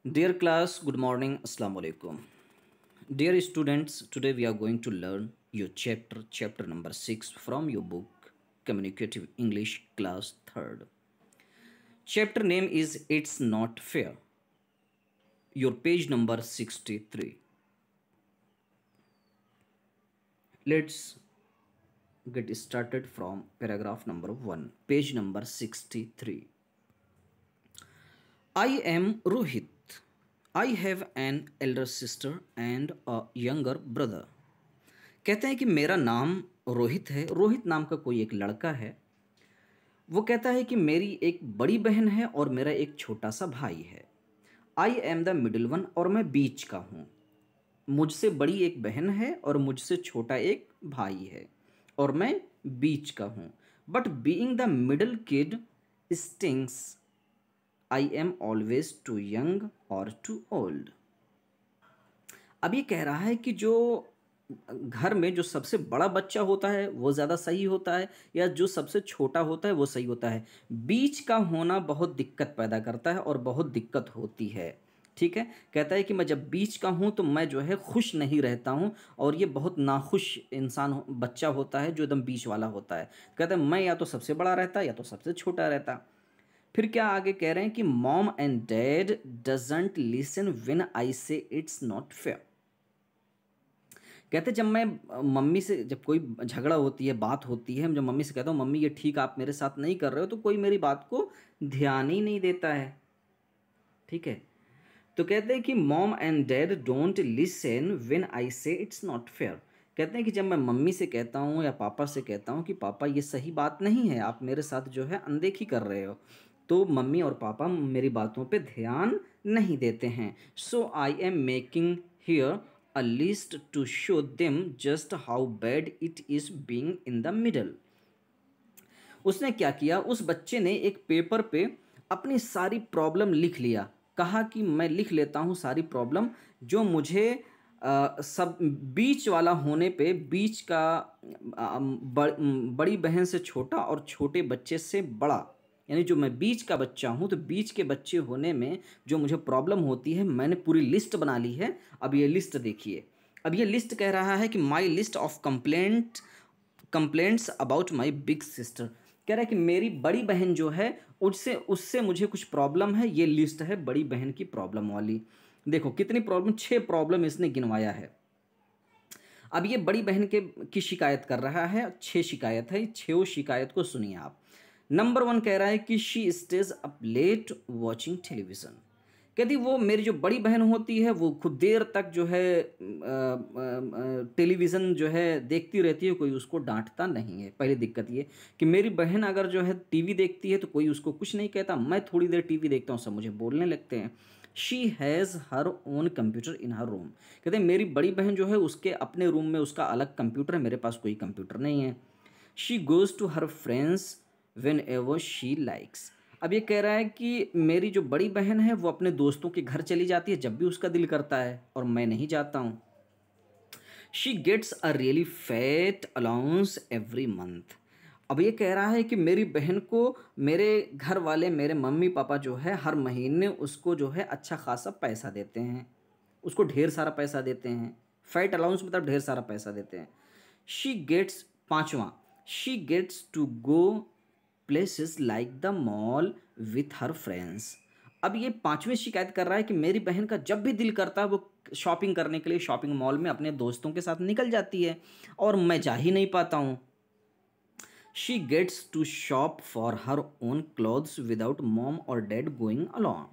Dear class, good morning. Assalamu alaikum. Dear students, today we are going to learn your chapter number 6 from your book Communicative English class 3rd. Chapter name is It's Not Fair. Your page number 63. Let's get started from paragraph number 1, page number 63. I am Rohit. I have an elder sister and a younger brother. कहते हैं कि मेरा नाम रोहित है। रोहित नाम का कोई एक लड़का है। वो कहता है कि मेरी एक बड़ी बहन है और मेरा एक छोटा सा भाई है। I am the middle one, और मैं बीच का हूँ। मुझसे बड़ी एक बहन है और मुझसे छोटा एक भाई है और मैं बीच का हूँ। But being the middle kid stings. I am always too young और टू ओल्ड। अब ये कह रहा है कि जो घर में जो सबसे बड़ा बच्चा होता है वो ज़्यादा सही होता है या जो सबसे छोटा होता है वो सही होता है। बीच का होना बहुत दिक्कत पैदा करता है और बहुत दिक्कत होती है। ठीक है, कहता है कि मैं जब बीच का हूँ तो मैं जो है खुश नहीं रहता हूँ, और ये बहुत नाखुश बच्चा होता है जो एकदम बीच वाला होता है। कहता है मैं या तो सबसे बड़ा रहता या तो सबसे छोटा रहता। फिर क्या आगे कह रहे हैं कि mom and dad doesn't listen when I से इट्स नॉट फेयर। कहते जब मैं मम्मी से, जब कोई झगड़ा होती है, बात होती है, जब मम्मी से कहता हूँ मम्मी ये ठीक आप मेरे साथ नहीं कर रहे हो, तो कोई मेरी बात को ध्यान ही नहीं देता है। ठीक है, तो कहते हैं कि mom and dad don't listen when I से इट्स नॉट फेयर। कहते हैं कि जब मैं मम्मी से कहता हूँ या पापा से कहता हूँ कि पापा ये सही बात नहीं है, आप मेरे साथ जो है अनदेखी कर रहे हो, तो मम्मी और पापा मेरी बातों पे ध्यान नहीं देते हैं। So I am making here a list to show them just how bad it is being in the middle. उसने क्या किया, उस बच्चे ने एक पेपर पे अपनी सारी प्रॉब्लम लिख लिया। कहा कि मैं लिख लेता हूँ सारी प्रॉब्लम जो मुझे सब बीच वाला होने पे, बीच का बड़ी बहन से छोटा और छोटे बच्चे से बड़ा, यानी जो मैं बीच का बच्चा हूँ, तो बीच के बच्चे होने में जो मुझे प्रॉब्लम होती है, मैंने पूरी लिस्ट बना ली है। अब ये लिस्ट देखिए। अब ये लिस्ट कह रहा है कि my list of complaints about my big sister. कह रहा है कि मेरी बड़ी बहन जो है उससे उससे मुझे कुछ प्रॉब्लम है। ये लिस्ट है बड़ी बहन की प्रॉब्लम वाली। देखो कितनी प्रॉब्लम, 6 प्रॉब्लम इसने गिनवाया है। अब ये बड़ी बहन की शिकायत कर रहा है। 6 शिकायत है, 6 शिकायत को सुनिए आप। नंबर 1 कह रहा है कि she stays up late watching television. कहती वो मेरी जो बड़ी बहन होती है वो खूब देर तक जो है टेलीविज़न जो है देखती रहती है, कोई उसको डांटता नहीं है। पहली दिक्कत ये कि मेरी बहन अगर जो है टीवी देखती है तो कोई उसको कुछ नहीं कहता। मैं थोड़ी देर टीवी देखता हूँ सब मुझे बोलने लगते हैं। She has her own computer in her room. कहते हैं मेरी बड़ी बहन जो है उसके अपने रूम में उसका अलग कंप्यूटर है, मेरे पास कोई कंप्यूटर नहीं है। She goes to her friends whenever she likes. अब ये कह रहा है कि मेरी जो बड़ी बहन है वो अपने दोस्तों के घर चली जाती है जब भी उसका दिल करता है, और मैं नहीं जाता हूँ। She gets a really fat allowance every month. अब ये कह रहा है कि मेरी बहन को मेरे घर वाले, मेरे मम्मी पापा जो है हर महीने उसको जो है अच्छा खासा पैसा देते हैं, उसको ढेर सारा पैसा देते हैं। फैट अलाउंस मतलब ढेर सारा पैसा देते हैं। शी गेट्स, पांचवा, she gets to go places like the mall with her friends. अब ये पांचवी शिकायत कर रहा है कि मेरी बहन का जब भी दिल करता है वो शॉपिंग करने के लिए शॉपिंग मॉल में अपने दोस्तों के साथ निकल जाती है और मैं जा ही नहीं पाता हूँ। She gets to shop for her own clothes without mom और डैड गोइंग अलॉन्ग।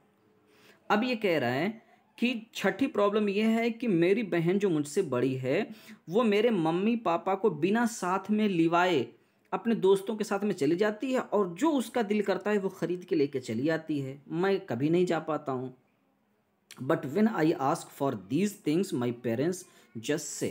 अब ये कह रहा है कि छठी प्रॉब्लम ये है कि मेरी बहन जो मुझसे बड़ी है वो मेरे मम्मी पापा को बिना साथ में लिवाए अपने दोस्तों के साथ में चली जाती है, और जो उसका दिल करता है वो खरीद के लेके चली आती है, मैं कभी नहीं जा पाता हूँ। But when I ask for these things my parents just say.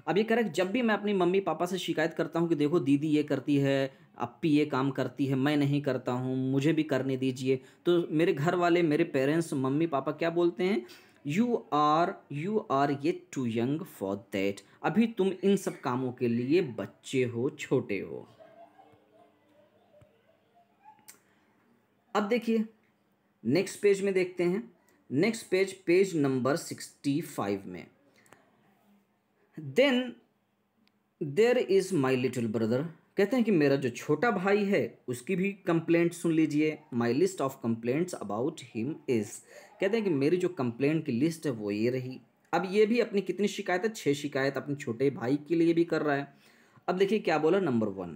अब ये कह रहा है कि जब भी मैं अपनी मम्मी पापा से शिकायत करता हूँ कि देखो दीदी ये करती है, अप्पी ये काम करती है, मैं नहीं करता हूँ, मुझे भी करने दीजिए, तो मेरे घर वाले, मेरे पेरेंट्स, मम्मी पापा क्या बोलते हैं, you are yet too young for that. अभी तुम इन सब कामों के लिए बच्चे हो, छोटे हो। अब देखिए नेक्स्ट पेज में देखते हैं। नेक्स्ट पेज, पेज नंबर 65 में, then there is my little brother, कहते हैं कि मेरा जो छोटा भाई है उसकी भी कंप्लेंट सुन लीजिए। My list of complaints about him is, कहते हैं कि मेरी जो कंप्लेंट की लिस्ट है वो ये रही। अब ये भी अपनी कितनी शिकायत है, 6 शिकायत अपने छोटे भाई के लिए भी कर रहा है। अब देखिए क्या बोला, number 1,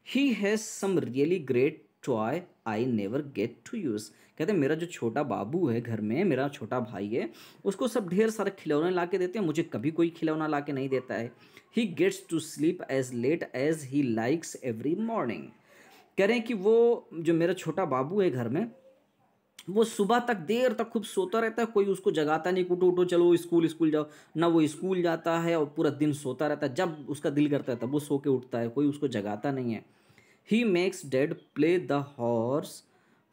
he has some really great toy I never get to use, कहते हैं मेरा जो छोटा बाबू है घर में, मेरा छोटा भाई है, उसको सब ढेर सारे खिलौने ला के देते हैं, मुझे कभी कोई खिलौना ला के नहीं देता है। He gets to sleep as late as he likes every morning, कह रहे हैं कि वो जो मेरा छोटा बाबू है घर में, वो सुबह तक देर तक खूब सोता रहता है, कोई उसको जगाता नहीं, उठो उठो चलो स्कूल स्कूल जाओ, ना वो स्कूल जाता है और पूरा दिन सोता रहता है, जब उसका दिल करता है तब वो सो के उठता है, कोई उसको जगाता नहीं है। He makes dad play the horse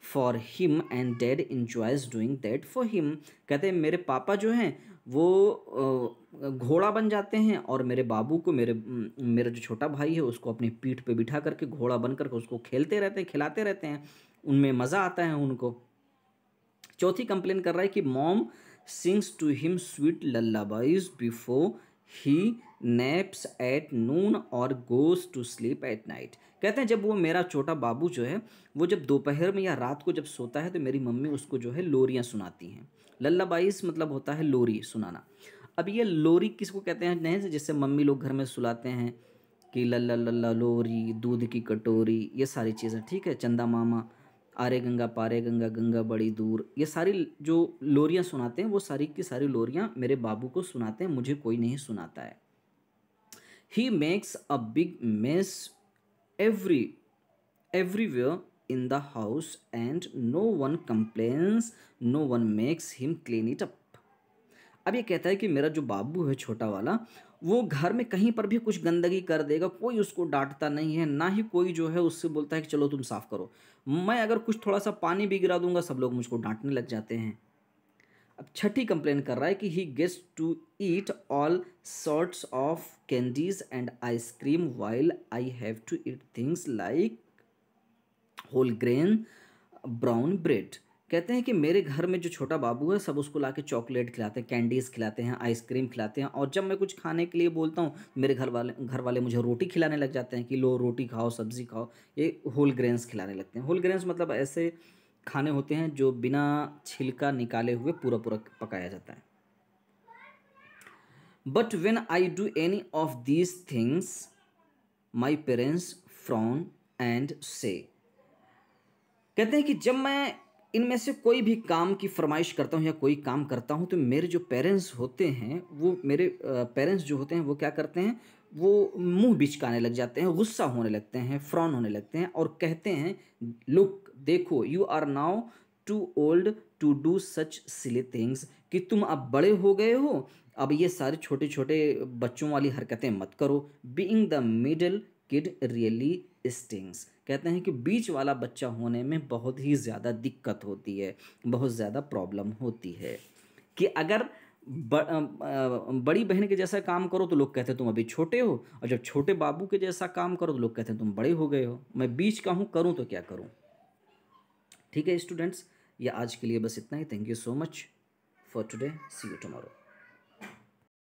for him and dad enjoys doing that for him, कहते हैं मेरे पापा जो हैं वो घोड़ा बन जाते हैं और मेरे बाबू को, मेरा जो छोटा भाई है उसको अपनी पीठ पे बिठा करके घोड़ा बन करके उसको खेलते रहते हैं, खिलाते रहते हैं, उनमें मज़ा आता है उनको। चौथी कंप्लेन कर रहा है कि mom sings to him sweet lullabies before he naps at noon और goes to sleep at night, कहते हैं जब वो मेरा छोटा बाबू जो है वो जब दोपहर में या रात को जब सोता है तो मेरी मम्मी उसको जो है लोरियाँ सुनाती हैं। लल्लाबाइज मतलब होता है लोरी सुनाना। अब ये लोरी किसको कहते हैं, नहीं जिससे मम्मी लोग घर में सुलाते हैं कि लल्ला लल्ला लोरी, दूध की कटोरी, ये सारी चीज़ें, ठीक है, चंदा मामा, आरे गंगा पारे गंगा, गंगा बड़ी दूर, ये सारी जो लोरियाँ सुनाते हैं वो सारी की सारी लोरियाँ मेरे बाबू को सुनाते हैं, मुझे कोई नहीं सुनाता है। He makes a big mess everywhere in the house and no one complains, no one makes him clean it up। अब ये कहता है कि मेरा जो बाबू है छोटा वाला, वो घर में कहीं पर भी कुछ गंदगी कर देगा, कोई उसको डांटता नहीं है, ना ही कोई जो है उससे बोलता है कि चलो तुम साफ करो। मैं अगर कुछ थोड़ा सा पानी भी गिरा दूंगा सब लोग मुझको डांटने लग जाते हैं। अब छठी कंप्लेन कर रहा है कि he gets to eat all sorts of candies and ice cream while I have to eat things like whole grain brown bread, कहते हैं कि मेरे घर में जो छोटा बाबू है सब उसको लाके चॉकलेट खिलाते हैं, कैंडीज़ खिलाते हैं, आइसक्रीम खिलाते हैं, और जब मैं कुछ खाने के लिए बोलता हूँ मेरे घर वाले मुझे रोटी खिलाने लग जाते हैं कि लो रोटी खाओ, सब्ज़ी खाओ, ये होल ग्रेन्स खिलाने लगते हैं। होल ग्रेन्स मतलब ऐसे खाने होते हैं जो बिना छिलका निकाले हुए पूरा पूरा पकाया जाता है। But when I do any of these things my parents frown and से, कहते हैं कि जब मैं इनमें से कोई भी काम की फरमाइश करता हूँ या कोई काम करता हूँ तो मेरे जो पेरेंट्स होते हैं वो मेरे पेरेंट्स जो होते हैं वो क्या करते हैं, वो मुंह बिचकाने लग जाते हैं, गुस्सा होने लगते हैं, फ्रॉन होने लगते हैं और कहते हैं लुक देखो you are now too old to do such silly things, कि तुम अब बड़े हो गए हो, अब ये सारे छोटे छोटे बच्चों वाली हरकतें मत करो। Being the middle kid really stings, कहते हैं कि बीच वाला बच्चा होने में बहुत ही ज़्यादा दिक्कत होती है, बहुत ज़्यादा प्रॉब्लम होती है। कि अगर बड़ी बहन के जैसा काम करो तो लोग कहते हैं तुम अभी छोटे हो, और जब छोटे बाबू के जैसा काम करो तो लोग कहते हैं तुम बड़े हो गए हो। मैं बीच का हूँ, करूँ तो क्या करूँ। ठीक है स्टूडेंट्स, ये आज के लिए बस इतना ही। Thank you so much for today, see you tomorrow.